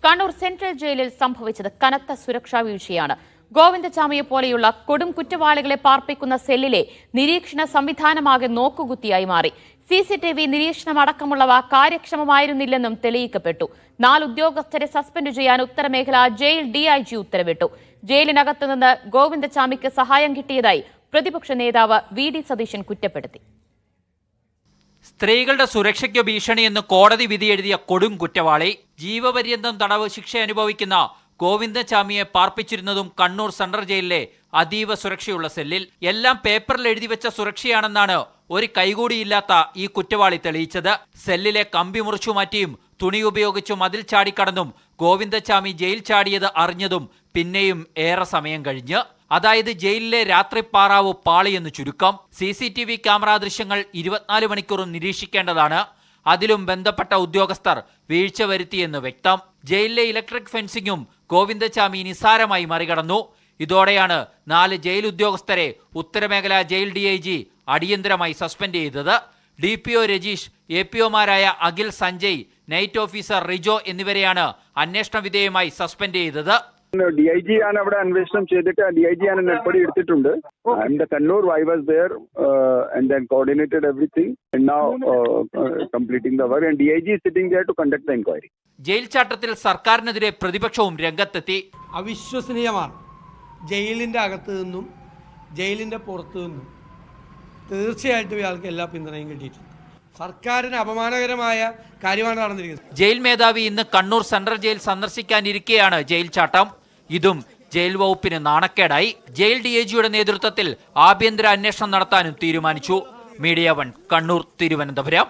Kannur central ജയിലിൽ സംഭവിച്ചത് കനത്ത സുരക്ഷാ വീഴ്ചയാണ്. ഗോവിന്ദചാമിയെ പോലെയുള്ള കൊടും കുറ്റവാളികളെ പാർപ്പിക്കുന്ന സെല്ലിലെ നിരീക്ഷണ സംവിധാനമാകെ നോക്കുകുത്തിയായി മാറി. CCTV നിരീക്ഷണം അടക്കമുള്ളവ കാര്യക്ഷമമായിരുന്നില്ലെന്നും തെളിയിക്കപ്പെട്ടു. 4 ഉദ്യോഗസ്ഥരെ സസ്പെൻഡ് ചെയ്യാൻ ഉത്തരമേഖല ജയിൽ DIG ഉത്തരവിട്ടു. ജയിലിനകത്തുനിന്ന് ഗോവിന്ദചാമിക്ക് സഹായം കിട്ടിയതായി പ്രതിപക്ഷ നേതാവ് VD സതീശൻ കുറ്റപ്പെടുത്തി. സ്ത്രീകളുടെ സുരക്ഷയ്ക്ക് ഭീഷണിയെന്ന് കോടതി വിധി എഴുതിയ കൊടും കുറ്റവാളി, ജീവപര്യന്തം തടവ് ശിക്ഷ അനുഭവിക്കുന്ന ഗോവിന്ദചാമിയെ പാർപ്പിച്ചിരുന്നതും കണ്ണൂർ സെൻട്രൽ ജയിലിലെ അതീവ സുരക്ഷയുള്ള സെല്ലിൽ. എല്ലാം പേപ്പറിൽ എഴുതി വെച്ച സുരക്ഷയാണെന്നാണ് ഒരു കൈകൂടിയില്ലാത്ത ഈ കുറ്റവാളി തെളിയിച്ചത്. സെല്ലിലെ കമ്പി മുറിച്ചു മാറ്റിയും തുണി ഉപയോഗിച്ചു മതിൽ ചാടിക്കടന്നും ഗോവിന്ദചാമി ജയിൽ ചാടിയത് അറിഞ്ഞതും പിന്നെയും ഏറെ സമയം കഴിഞ്ഞ്. അതായത് ജയിലിലെ രാത്രി പാറാവ് പാളിയെന്ന് ചുരുക്കം. CCTV ക്യാമറ ദൃശ്യങ്ങൾ 24 മണിക്കൂറും നിരീക്ഷിക്കേണ്ടതാണ്. അതിലും ബന്ധപ്പെട്ട ഉദ്യോഗസ്ഥർ വീഴ്ച വരുത്തിയെന്ന് വ്യക്തം. ജയിലിലെ ഇലക്ട്രിക് ഫെൻസിങ്ങും ഗോവിന്ദചാമി നിസ്സാരമായി മറികടന്നു. ഇതോടെയാണ് 4 ജയിൽ ഉദ്യോഗസ്ഥരെ ഉത്തരമേഖല ജയിൽ DIG അടിയന്തരമായി സസ്പെൻഡ് ചെയ്തത്. DPO രജീഷ്, APOമാരായ അഖിൽ, സഞ്ജയ്, നൈറ്റ് ഓഫീസർ റിജോ എന്നിവരെയാണ് അന്വേഷണ വിധേയമായി സസ്പെൻഡ് ചെയ്തത്. DIG ആണ് അവിടെ അന്വേഷണം ചെയ്തിട്ട് DIG ആണ് നടപടി എടുത്തിട്ടുണ്ട്. And Kannur I was there and then coordinated everything and now completing the work and DIG is sitting there to conduct the inquiry. ജയിൽ ചാട്ടത്തിൽ സർക്കാരിനെതിരെ പ്രതിപക്ഷവും രംഗത്തെത്തി. അവിശ്വസനീയമാണ്. ജയിലിന്റെ അകത്ത് നിന്നും ജയിലിന്റെ പുറത്തു നിന്നും തീർച്ചയായിട്ടും ഇയാൾക്ക് എല്ലാ പിന്തുണയും കിട്ടിയിട്ടുണ്ട്. സർക്കാരിന് അപമാനകരമായ കാര്യമാണ് നടന്നിരിക്കുന്നത്. ജയിൽ മേധാവി ഇന്ന് കണ്ണൂർ സെൻട്രൽ ജയിൽ സന്ദർശിക്കാനിരിക്കെയാണ് ജയിൽ ചാട്ടം. ഇതും ജയിൽ വകുപ്പിന് നാണക്കേടായി. ജയിൽ DIGയുടെ നേതൃത്വത്തിൽ ആഭ്യന്തര അന്വേഷണം നടത്താനും തീരുമാനിച്ചു. മീഡിയ 1 കണ്ണൂർ, തിരുവനന്തപുരം.